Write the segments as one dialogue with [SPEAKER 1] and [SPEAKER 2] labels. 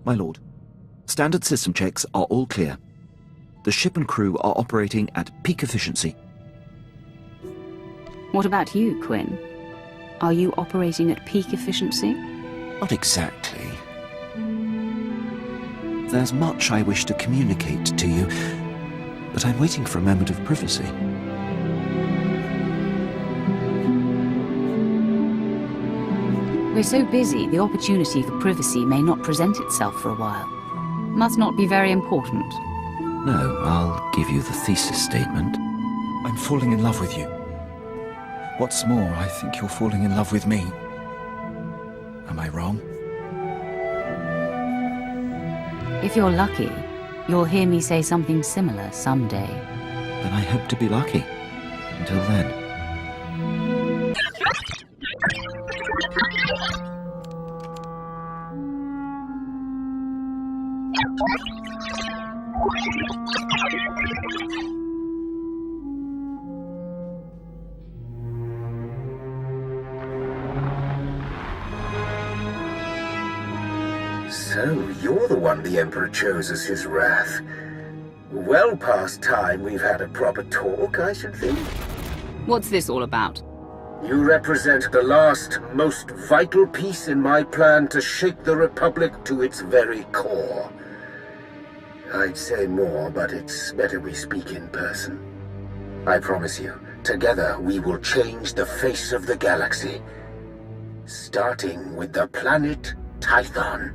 [SPEAKER 1] My lord, standard system checks are all clear. The ship and crew are operating at peak efficiency.
[SPEAKER 2] What about you, Quinn? Are you operating at peak efficiency?
[SPEAKER 1] Not exactly. There's much I wish to communicate to you, but I'm waiting for a moment of privacy.
[SPEAKER 2] We're so busy, the opportunity for privacy may not present itself for a while. Must not be very important.
[SPEAKER 1] No, I'll give you the thesis statement.
[SPEAKER 3] I'm falling in love with you. What's more, I think you're falling in love with me. Am I wrong?
[SPEAKER 2] If you're lucky, you'll hear me say something similar someday.
[SPEAKER 1] Then I hope to be lucky. Until then.
[SPEAKER 4] So, you're the one the Emperor chose as his wrath. Well past time we've had a proper talk, I should think.
[SPEAKER 2] What's this all about?
[SPEAKER 4] You represent the last, most vital piece in my plan to shake the Republic to its very core. I'd say more, but it's better we speak in person. I promise you, together we will change the face of the galaxy. Starting with the planet Tython.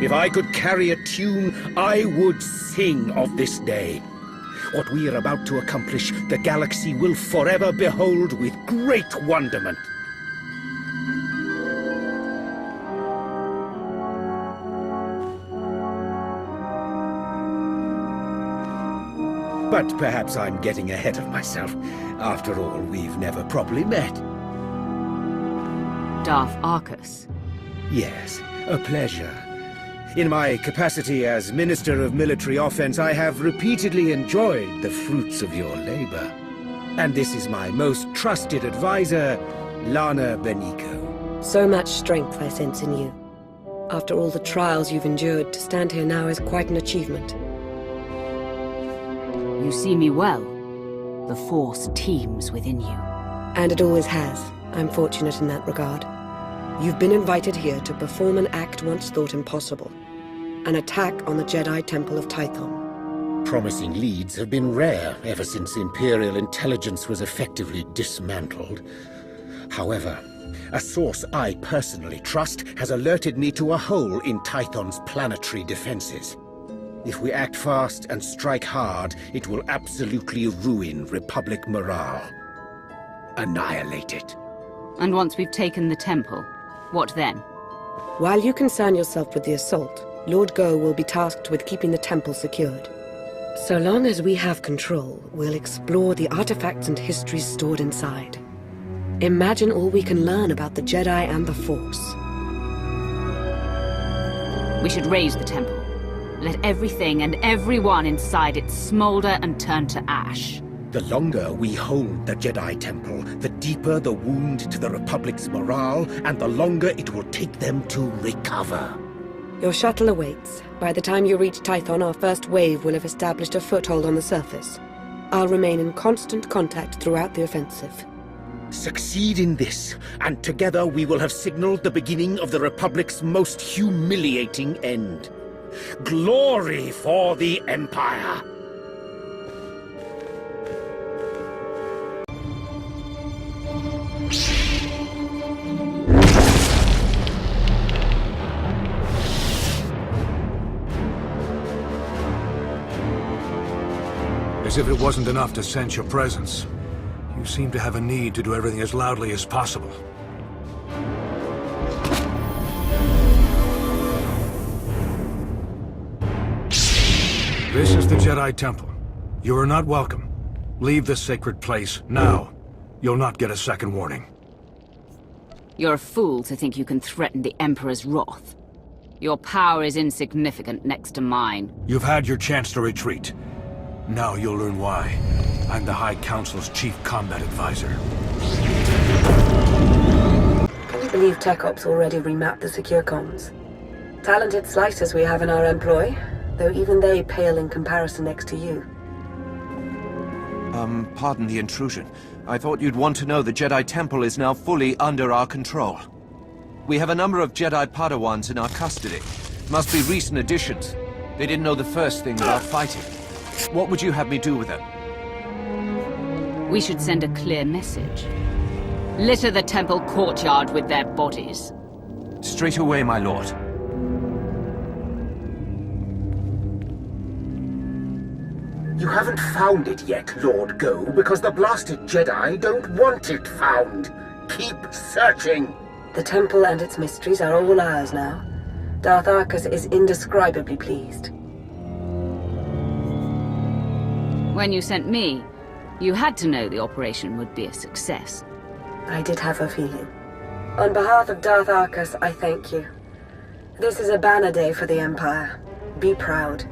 [SPEAKER 5] If I could carry a tune, I would sing of this day. What we are about to accomplish, the galaxy will forever behold with great wonderment. But perhaps I'm getting ahead of myself. After all, we've never properly met.
[SPEAKER 2] Darth Arcus.
[SPEAKER 5] Yes, a pleasure. In my capacity as Minister of Military Offense, I have repeatedly enjoyed the fruits of your labor. And this is my most trusted advisor, Lana Beniko.
[SPEAKER 6] So much strength I sense in you. After all the trials you've endured, to stand here now is quite an achievement.
[SPEAKER 2] You see me well. The Force teems within you.
[SPEAKER 6] And it always has. I'm fortunate in that regard. You've been invited here to perform an act once thought impossible. An attack on the Jedi Temple of Tython.
[SPEAKER 5] Promising leads have been rare ever since Imperial intelligence was effectively dismantled. However, a source I personally trust has alerted me to a hole in Tython's planetary defenses. If we act fast and strike hard, it will absolutely ruin Republic morale. Annihilate it.
[SPEAKER 2] And once we've taken the temple, what then?
[SPEAKER 6] While you concern yourself with the assault, Lord Go will be tasked with keeping the temple secured. So long as we have control, we'll explore the artifacts and histories stored inside. Imagine all we can learn about the Jedi and the Force.
[SPEAKER 2] We should raise the temple. Let everything and everyone inside it smolder and turn to ash.
[SPEAKER 5] The longer we hold the Jedi Temple, the deeper the wound to the Republic's morale, and the longer it will take them to recover.
[SPEAKER 6] Your shuttle awaits. By the time you reach Tython, our first wave will have established a foothold on the surface. I'll remain in constant contact throughout the offensive.
[SPEAKER 5] Succeed in this, and together we will have signaled the beginning of the Republic's most humiliating end. Glory for the Empire!
[SPEAKER 7] As if it wasn't enough to sense your presence, you seem to have a need to do everything as loudly as possible. This is the Jedi Temple. You are not welcome. Leave this sacred place, now. You'll not get a second warning.
[SPEAKER 2] You're a fool to think you can threaten the Emperor's wrath. Your power is insignificant next to mine.
[SPEAKER 7] You've had your chance to retreat. Now you'll learn why. I'm the High Council's chief combat advisor.
[SPEAKER 6] Can you believe Tech Ops already remapped the secure comms? Talented slicers we have in our employ, though even they pale in comparison next to you.
[SPEAKER 1] Pardon the intrusion. I thought you'd want to know the Jedi Temple is now fully under our control. We have a number of Jedi Padawans in our custody. Must be recent additions. They didn't know the first thing about fighting. What would you have me do with them?
[SPEAKER 2] We should send a clear message. Litter the temple courtyard with their bodies.
[SPEAKER 1] Straight away, my lord.
[SPEAKER 4] You haven't found it yet, Lord Go, because the blasted Jedi don't want it found. Keep searching.
[SPEAKER 6] The temple and its mysteries are all ours now. Darth Arcus is indescribably pleased.
[SPEAKER 2] When you sent me, you had to know the operation would be a success.
[SPEAKER 6] I did have a feeling. On behalf of Darth Arcus, I thank you. This is a banner day for the Empire. Be proud.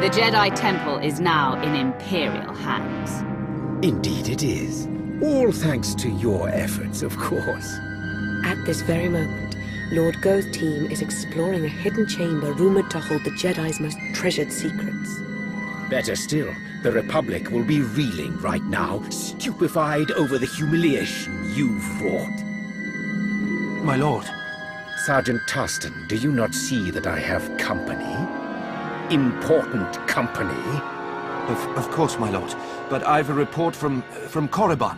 [SPEAKER 2] The Jedi Temple is now in Imperial hands.
[SPEAKER 5] Indeed it is. All thanks to your efforts, of course.
[SPEAKER 6] At this very moment, Lord Go's team is exploring a hidden chamber rumored to hold the Jedi's most treasured secrets.
[SPEAKER 5] Better still, the Republic will be reeling right now, stupefied over the humiliation you've wrought.
[SPEAKER 1] My lord.
[SPEAKER 5] Sergeant Tarston, do you not see that I have company? Important company?
[SPEAKER 1] Of course, my lord. But I've a report from Korriban.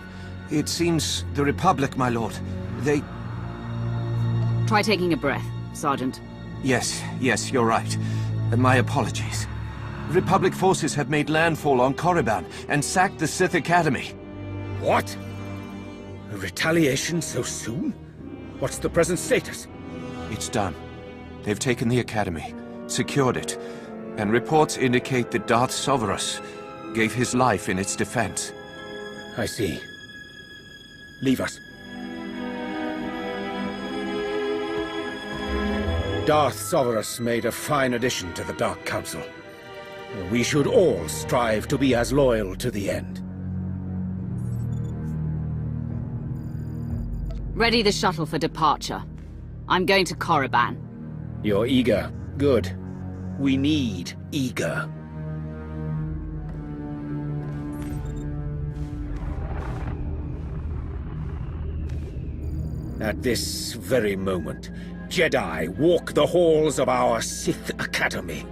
[SPEAKER 1] It seems the Republic, my lord. They...
[SPEAKER 2] Try taking a breath, Sergeant.
[SPEAKER 1] Yes, you're right. My apologies. Republic forces have made landfall on Korriban and sacked the Sith Academy.
[SPEAKER 5] What? A retaliation so soon? What's the present status?
[SPEAKER 1] It's done. They've taken the Academy, secured it, and reports indicate that Darth Sovereign gave his life in its defense.
[SPEAKER 5] I see. Leave us. Darth Sovereign made a fine addition to the Dark Council. We should all strive to be as loyal to the end.
[SPEAKER 2] Ready the shuttle for departure. I'm going to Korriban.
[SPEAKER 5] You're eager. Good. We need eager. At this very moment, Jedi walk the halls of our Sith Academy,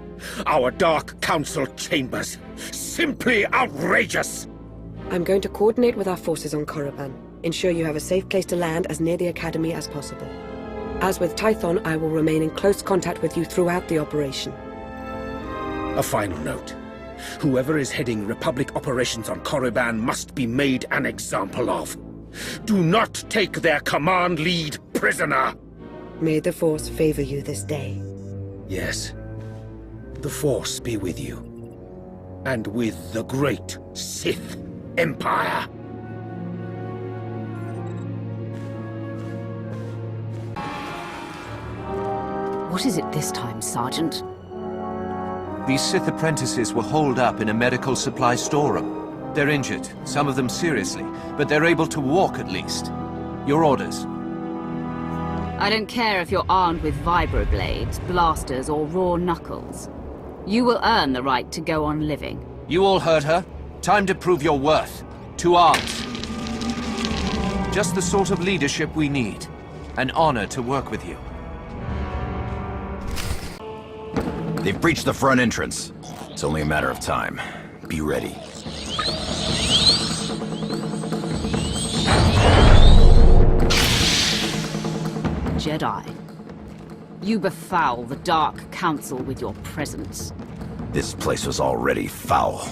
[SPEAKER 5] our Dark Council chambers. Simply outrageous!
[SPEAKER 6] I'm going to coordinate with our forces on Korriban. Ensure you have a safe place to land as near the Academy as possible. As with Tython, I will remain in close contact with you throughout the operation.
[SPEAKER 5] A final note. Whoever is heading Republic operations on Korriban must be made an example of. Do not take their command lead prisoner!
[SPEAKER 6] May the Force favor you this day.
[SPEAKER 5] Yes. The Force be with you. And with the great Sith Empire.
[SPEAKER 2] What is it this time, Sergeant?
[SPEAKER 1] These Sith apprentices were holed up in a medical supply storeroom. They're injured, some of them seriously, but they're able to walk at least. Your orders?
[SPEAKER 2] I don't care if you're armed with vibroblades, blasters, or raw knuckles. You will earn the right to go on living.
[SPEAKER 1] You all heard her? Time to prove your worth. To arms. Just the sort of leadership we need. An honor to work with you.
[SPEAKER 8] They've breached the front entrance. It's only a matter of time. Be ready.
[SPEAKER 2] Jedi. You befoul the Dark Council with your presence.
[SPEAKER 8] This place was already foul.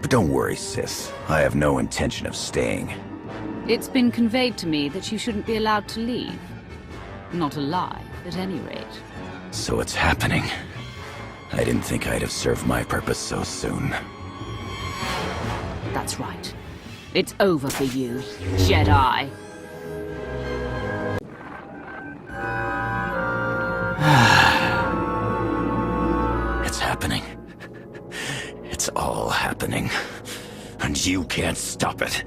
[SPEAKER 8] But don't worry, sis. I have no intention of staying.
[SPEAKER 2] It's been conveyed to me that you shouldn't be allowed to leave. Not alive, at any rate.
[SPEAKER 8] So it's happening. I didn't think I'd have served my purpose so soon.
[SPEAKER 2] That's right. It's over for you, Jedi.
[SPEAKER 8] It's happening. It's all happening. And you can't stop it.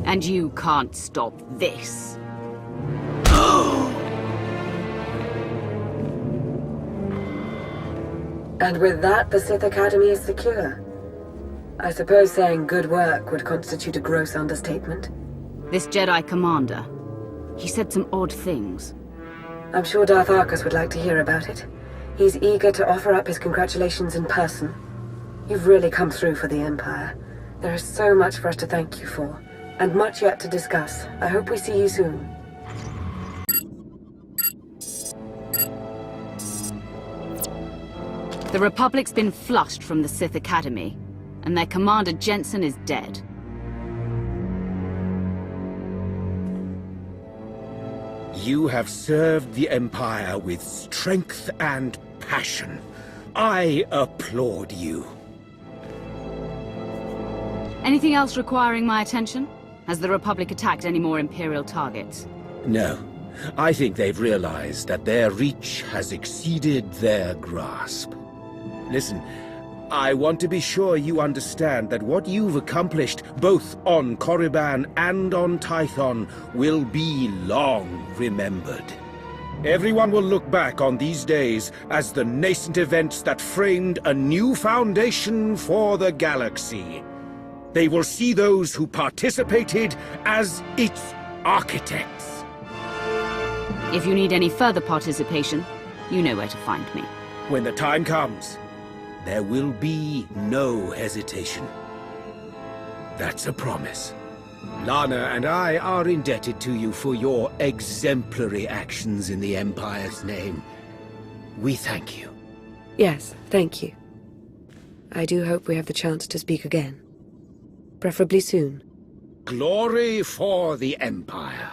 [SPEAKER 2] And you can't stop this.
[SPEAKER 6] And with that, the Sith Academy is secure. I suppose saying good work would constitute a gross understatement.
[SPEAKER 2] This Jedi commander, he said some odd things.
[SPEAKER 6] I'm sure Darth Arkus would like to hear about it. He's eager to offer up his congratulations in person. You've really come through for the Empire. There is so much for us to thank you for, and much yet to discuss. I hope we see you soon.
[SPEAKER 2] The Republic's been flushed from the Sith Academy, and their commander Jensen is dead.
[SPEAKER 5] You have served the Empire with strength and passion. I applaud you.
[SPEAKER 2] Anything else requiring my attention? Has the Republic attacked any more Imperial targets?
[SPEAKER 5] No. I think they've realized that their reach has exceeded their grasp. Listen, I want to be sure you understand that what you've accomplished, both on Korriban and on Tython, will be long remembered. Everyone will look back on these days as the nascent events that framed a new foundation for the galaxy. They will see those who participated as its architects.
[SPEAKER 2] If you need any further participation, you know where to find me.
[SPEAKER 5] When the time comes, there will be no hesitation. That's a promise. Lana and I are indebted to you for your exemplary actions in the Empire's name. We thank you.
[SPEAKER 6] Yes, thank you. I do hope we have the chance to speak again. Preferably soon.
[SPEAKER 5] Glory for the Empire.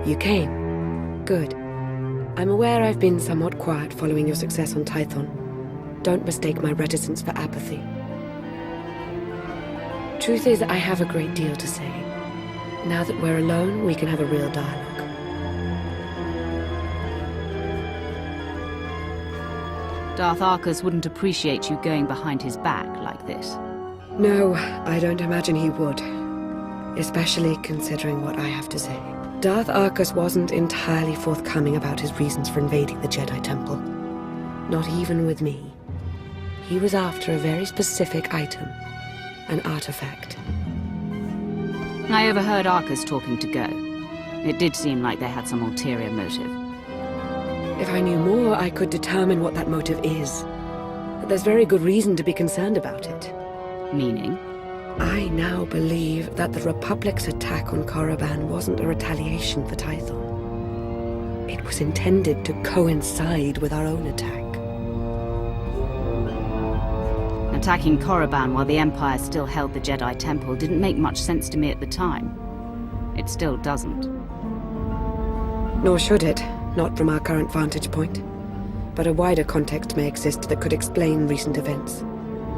[SPEAKER 6] You came. Good. I'm aware I've been somewhat quiet following your success on Tython. Don't mistake my reticence for apathy. Truth is, I have a great deal to say. Now that we're alone, we can have a real dialogue.
[SPEAKER 2] Darth Arkus wouldn't appreciate you going behind his back like this.
[SPEAKER 6] No, I don't imagine he would. Especially considering what I have to say. Darth Arkus wasn't entirely forthcoming about his reasons for invading the Jedi Temple. Not even with me. He was after a very specific item. An artifact.
[SPEAKER 2] I overheard Arkus talking to Go. It did seem like they had some ulterior motive.
[SPEAKER 6] If I knew more, I could determine what that motive is. There's very good reason to be concerned about it.
[SPEAKER 2] Meaning?
[SPEAKER 6] I now believe that the Republic's attack on Korriban wasn't a retaliation for Tython. It was intended to coincide with our own attack.
[SPEAKER 2] Attacking Korriban while the Empire still held the Jedi Temple didn't make much sense to me at the time. It still doesn't.
[SPEAKER 6] Nor should it, not from our current vantage point. But a wider context may exist that could explain recent events.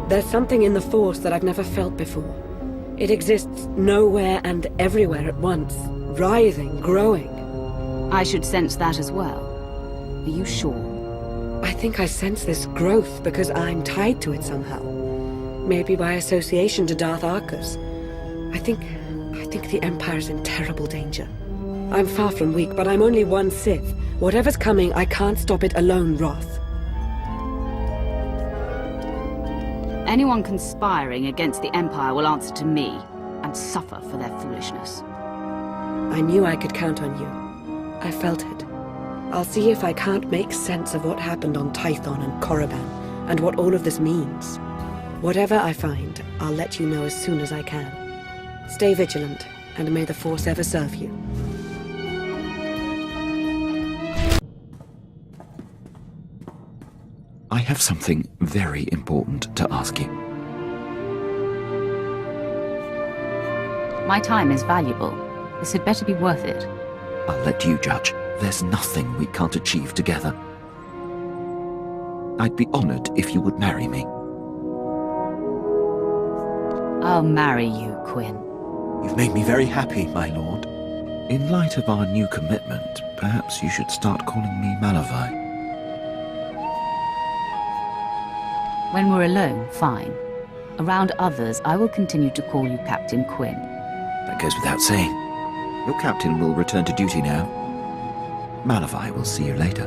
[SPEAKER 6] There's something in the Force that I've never felt before. It exists nowhere and everywhere at once, writhing, growing.
[SPEAKER 2] I should sense that as well. Are you sure?
[SPEAKER 6] I think I sense this growth because I'm tied to it somehow. Maybe by association to Darth Arkus. I think the Empire's in terrible danger. I'm far from weak, but I'm only one Sith. Whatever's coming, I can't stop it alone, Roth.
[SPEAKER 2] Anyone conspiring against the Empire will answer to me, and suffer for their foolishness.
[SPEAKER 6] I knew I could count on you. I felt it. I'll see if I can't make sense of what happened on Tython and Korriban, and what all of this means. Whatever I find, I'll let you know as soon as I can. Stay vigilant, and may the Force ever serve you.
[SPEAKER 3] I have something very important to ask you.
[SPEAKER 2] My time is valuable. This had better be worth it.
[SPEAKER 3] I'll let you judge. There's nothing we can't achieve together. I'd be honored if you would marry me.
[SPEAKER 2] I'll marry you, Quinn.
[SPEAKER 3] You've made me very happy, my lord. In light of our new commitment, perhaps you should start calling me Malavai.
[SPEAKER 2] When we're alone, fine. Around others, I will continue to call you Captain Quinn.
[SPEAKER 3] That goes without saying. Your captain will return to duty now. Malavai will see you later.